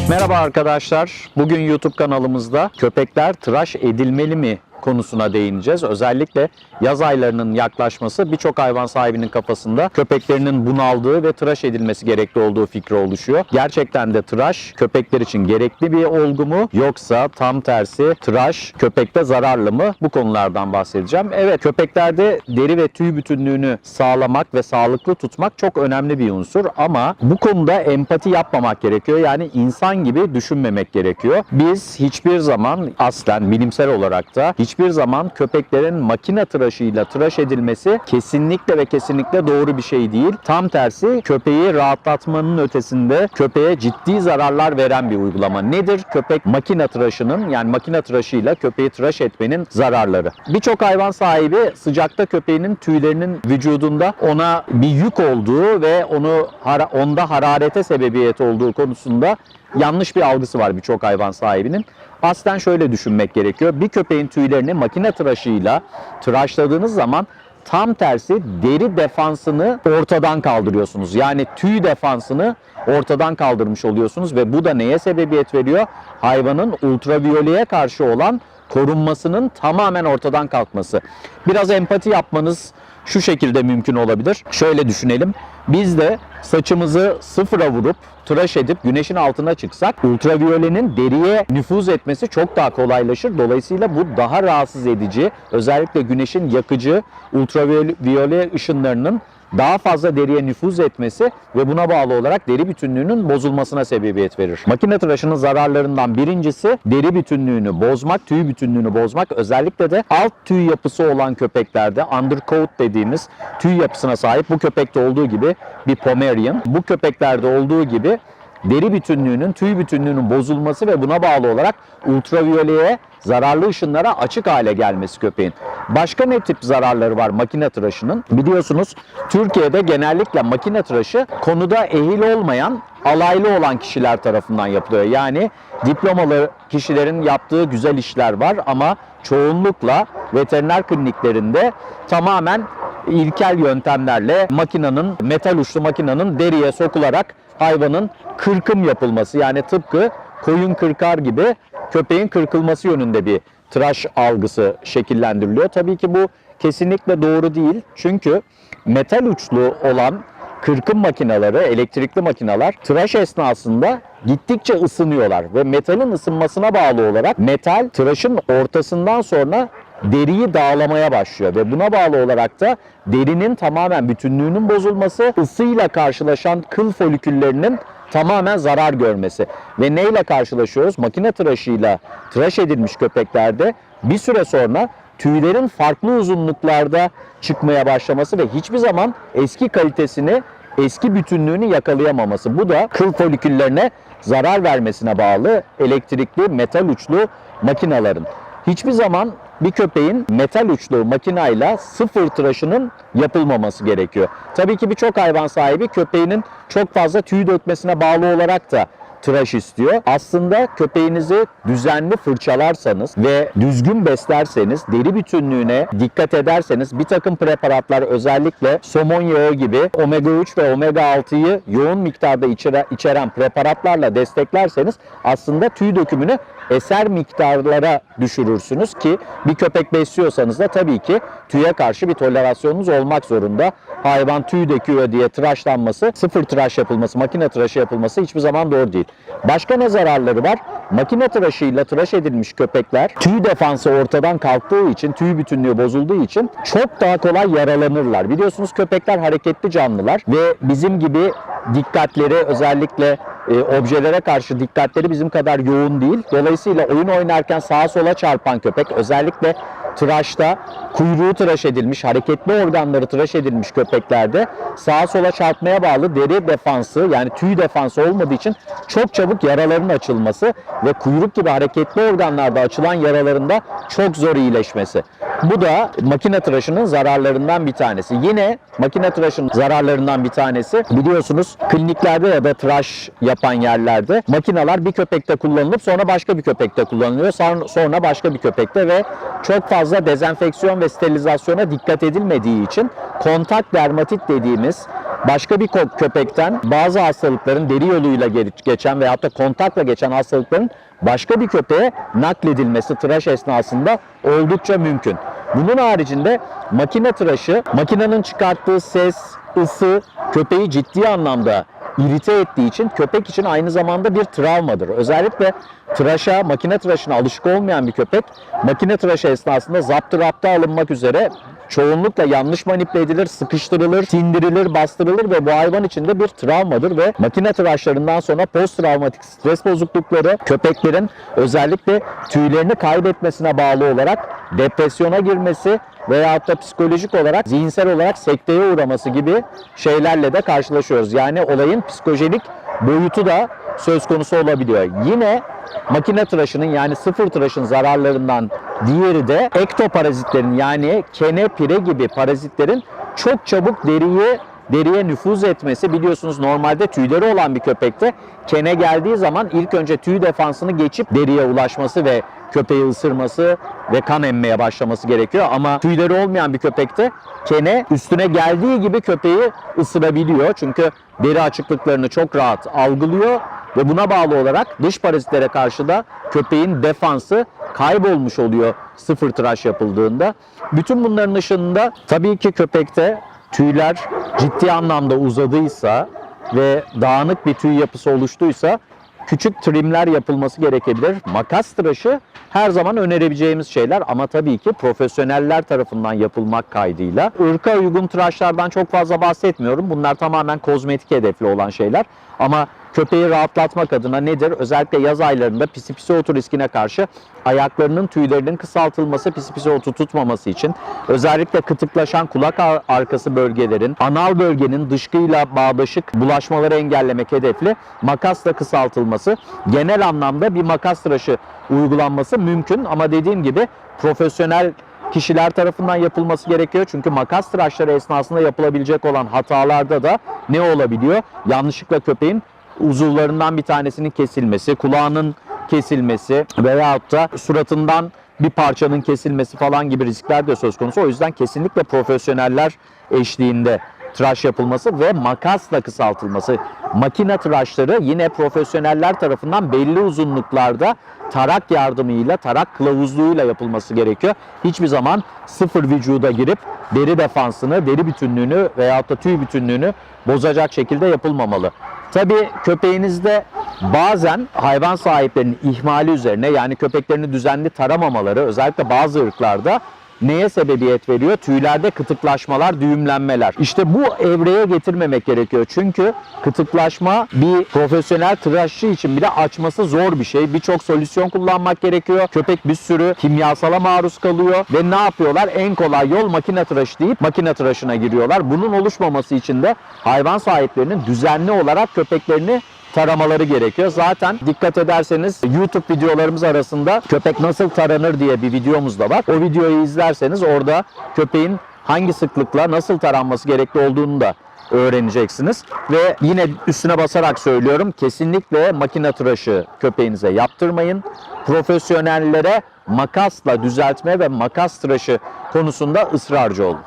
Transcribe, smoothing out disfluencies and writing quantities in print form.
Merhaba arkadaşlar. Bugün YouTube kanalımızda köpekler tıraş edilmeli mi konusuna değineceğiz. Özellikle yaz aylarının yaklaşması birçok hayvan sahibinin kafasında köpeklerinin bunaldığı ve tıraş edilmesi gerekli olduğu fikri oluşuyor. Gerçekten de tıraş köpekler için gerekli bir olgu mu, yoksa tam tersi tıraş köpekte zararlı mı? Bu konulardan bahsedeceğim. Evet, köpeklerde deri ve tüy bütünlüğünü sağlamak ve sağlıklı tutmak çok önemli bir unsur ama bu konuda empati yapmamak gerekiyor. Yani insan gibi düşünmemek gerekiyor. Biz hiçbir zaman aslen bilimsel olarak da hiçbir zaman köpeklerin makine tıraşıyla tıraş edilmesi kesinlikle ve kesinlikle doğru bir şey değil. Tam tersi, köpeği rahatlatmanın ötesinde köpeğe ciddi zararlar veren bir uygulama. Nedir köpek makine tıraşının, yani makine tıraşıyla köpeği tıraş etmenin zararları? Birçok hayvan sahibi sıcakta köpeğinin tüylerinin vücudunda ona bir yük olduğu ve onda hararete sebebiyet olduğu konusunda yanlış bir algısı var birçok hayvan sahibinin. Aslen şöyle düşünmek gerekiyor. Bir köpeğin tüylerini makine tıraşıyla tıraşladığınız zaman tam tersi deri defansını ortadan kaldırıyorsunuz. Yani tüy defansını ortadan kaldırmış oluyorsunuz ve bu da neye sebebiyet veriyor? Hayvanın ultraviyoleye karşı olan korunmasının tamamen ortadan kalkması. Biraz empati yapmanız şu şekilde mümkün olabilir. Şöyle düşünelim. Biz de saçımızı sıfıra vurup tıraş edip güneşin altına çıksak ultraviyolenin deriye nüfuz etmesi çok daha kolaylaşır. Dolayısıyla bu daha rahatsız edici, özellikle güneşin yakıcı ultraviyole ışınlarının daha fazla deriye nüfuz etmesi ve buna bağlı olarak deri bütünlüğünün bozulmasına sebebiyet verir. Makine tıraşının zararlarından birincisi deri bütünlüğünü bozmak, tüy bütünlüğünü bozmak. Özellikle de alt tüy yapısı olan köpeklerde undercoat dediğimiz tüy yapısına sahip, bu köpekte olduğu gibi bir Pomerian, bu köpeklerde olduğu gibi deri bütünlüğünün, tüy bütünlüğünün bozulması ve buna bağlı olarak ultraviyoleye, zararlı ışınlara açık hale gelmesi köpeğin. Başka ne tip zararları var makine tıraşının? Biliyorsunuz Türkiye'de genellikle makine tıraşı konuda ehil olmayan, alaylı olan kişiler tarafından yapılıyor. Yani diplomalı kişilerin yaptığı güzel işler var ama çoğunlukla veteriner kliniklerinde tamamen ilkel yöntemlerle metal uçlu makinenin deriye sokularak hayvanın kırkım yapılması, yani tıpkı koyun kırkar gibi köpeğin kırkılması yönünde bir tıraş algısı şekillendiriliyor. Tabii ki bu kesinlikle doğru değil. Çünkü metal uçlu olan kırkım makineleri, elektrikli makineler tıraş esnasında gittikçe ısınıyorlar ve metalin ısınmasına bağlı olarak metal tıraşın ortasından sonra deriyi dağlamaya başlıyor ve buna bağlı olarak da derinin tamamen bütünlüğünün bozulması, ısıyla karşılaşan kıl foliküllerinin tamamen zarar görmesi. Ve neyle karşılaşıyoruz? Makine tıraşıyla tıraş edilmiş köpeklerde bir süre sonra tüylerin farklı uzunluklarda çıkmaya başlaması ve hiçbir zaman eski kalitesini, eski bütünlüğünü yakalayamaması. Bu da kıl foliküllerine zarar vermesine bağlı elektrikli metal uçlu makinelerin. Hiçbir zaman bir köpeğin metal uçlu makinayla sıfır tıraşının yapılmaması gerekiyor. Tabii ki birçok hayvan sahibi köpeğinin çok fazla tüy dökmesine bağlı olarak da tıraş istiyor. Aslında köpeğinizi düzenli fırçalarsanız ve düzgün beslerseniz, deri bütünlüğüne dikkat ederseniz, bir takım preparatlar, özellikle somon yağı gibi omega 3 ve omega 6'yı yoğun miktarda içeren preparatlarla desteklerseniz aslında tüy dökümünü eser miktarlara düşürürsünüz ki bir köpek besliyorsanız da tabii ki tüye karşı bir tolerasyonunuz olmak zorunda. Hayvan tüy döküyor diye tıraşlanması, sıfır tıraş yapılması, makine tıraşı yapılması hiçbir zaman doğru değil. Başka ne zararları var? Makine tıraşıyla tıraş edilmiş köpekler tüy defansı ortadan kalktığı için, tüy bütünlüğü bozulduğu için çok daha kolay yaralanırlar. Biliyorsunuz köpekler hareketli canlılar ve bizim gibi dikkatleri, özellikle objelere karşı dikkatleri bizim kadar yoğun değil. Dolayısıyla oyun oynarken sağa sola çarpan köpek, özellikle tıraşta kuyruğu tıraş edilmiş, hareketli organları tıraş edilmiş köpeklerde sağa sola çarpmaya bağlı deri defansı, yani tüy defansı olmadığı için çok çabuk yaraların açılması ve kuyruk gibi hareketli organlarda açılan yaralarında çok zor iyileşmesi. Bu da makine tıraşının zararlarından bir tanesi. Yine makine tıraşının zararlarından bir tanesi, biliyorsunuz kliniklerde ya da tıraş yapan yerlerde makineler bir köpekte kullanılıp sonra başka bir köpekte kullanılıyor. Sonra başka bir köpekte ve çok fazla fazla dezenfeksiyon ve sterilizasyona dikkat edilmediği için kontak dermatit dediğimiz başka bir köpekten bazı hastalıkların deri yoluyla geçen veyahut da kontakla geçen hastalıkların başka bir köpeğe nakledilmesi tıraş esnasında oldukça mümkün. Bunun haricinde makine tıraşı, makinenin çıkarttığı ses, ısı köpeği ciddi anlamda irite ettiği için köpek için aynı zamanda bir travmadır. Özellikle makine tıraşına alışık olmayan bir köpek makine tıraşı esnasında zaptı alınmak üzere çoğunlukla yanlış manipüle edilir, sıkıştırılır, sindirilir, bastırılır ve bu hayvan için de bir travmadır ve makine tıraşlarından sonra post travmatik stres bozuklukları köpeklerin özellikle tüylerini kaybetmesine bağlı olarak depresyona girmesi veyahut da psikolojik olarak, zihinsel olarak sekteye uğraması gibi şeylerle de karşılaşıyoruz. Yani olayın psikolojik boyutu da söz konusu olabiliyor. Yine makine tıraşının yani sıfır tıraşın zararlarından diğeri de ektoparazitlerin yani kene, pire gibi parazitlerin çok çabuk deriye nüfuz etmesi. Biliyorsunuz normalde tüyleri olan bir köpekte kene geldiği zaman ilk önce tüy defansını geçip deriye ulaşması ve köpeği ısırması ve kan emmeye başlaması gerekiyor. Ama tüyleri olmayan bir köpekte kene üstüne geldiği gibi köpeği ısırabiliyor. Çünkü deri açıklıklarını çok rahat algılıyor ve buna bağlı olarak dış parazitlere karşı da köpeğin defansı kaybolmuş oluyor sıfır tıraş yapıldığında. Bütün bunların ışığında tabii ki köpekte tüyler ciddi anlamda uzadıysa ve dağınık bir tüy yapısı oluştuysa küçük trimler yapılması gerekebilir. Makas tıraşı her zaman önerebileceğimiz şeyler ama tabii ki profesyoneller tarafından yapılmak kaydıyla. Irka uygun tıraşlardan çok fazla bahsetmiyorum. Bunlar tamamen kozmetik hedefli olan şeyler. Ama köpeği rahatlatmak adına nedir? Özellikle yaz aylarında pisi pisi otu riskine karşı ayaklarının tüylerinin kısaltılması, pisi pisi otu tutmaması için özellikle kıtıklaşan kulak arkası bölgelerin, anal bölgenin dışkıyla bağdaşık bulaşmaları engellemek hedefli makasla kısaltılması, genel anlamda bir makas tıraşı uygulanması mümkün ama dediğim gibi profesyonel kişiler tarafından yapılması gerekiyor. Çünkü makas tıraşları esnasında yapılabilecek olan hatalarda da ne olabiliyor? Yanlışlıkla köpeğin uzuvlarından bir tanesinin kesilmesi, kulağının kesilmesi veyahut da suratından bir parçanın kesilmesi falan gibi riskler de söz konusu. O yüzden kesinlikle profesyoneller eşliğinde tıraş yapılması ve makasla kısaltılması. Makine tıraşları yine profesyoneller tarafından belli uzunluklarda tarak yardımıyla, tarak kılavuzluğuyla yapılması gerekiyor. Hiçbir zaman sıfır vücuda girip deri defansını, deri bütünlüğünü veyahut da tüy bütünlüğünü bozacak şekilde yapılmamalı. Tabii köpeğinizde bazen hayvan sahiplerinin ihmali üzerine yani köpeklerini düzenli taramamaları özellikle bazı ırklarda neye sebebiyet veriyor? Tüylerde kıtıklaşmalar, düğümlenmeler. İşte bu evreye getirmemek gerekiyor. Çünkü kıtıklaşma bir profesyonel tıraşçı için bile açması zor bir şey. Birçok solüsyon kullanmak gerekiyor. Köpek bir sürü kimyasala maruz kalıyor ve ne yapıyorlar? En kolay yol makine tıraşı deyip makine tıraşına giriyorlar. Bunun oluşmaması için de hayvan sahiplerinin düzenli olarak köpeklerini taramaları gerekiyor. Zaten dikkat ederseniz YouTube videolarımız arasında köpek nasıl taranır diye bir videomuz da var. O videoyu izlerseniz orada köpeğin hangi sıklıkla nasıl taranması gerekli olduğunu da öğreneceksiniz. Ve yine üstüne basarak söylüyorum, kesinlikle makine tıraşı köpeğinize yaptırmayın. Profesyonellere makasla düzeltme ve makas tıraşı konusunda ısrarcı olun.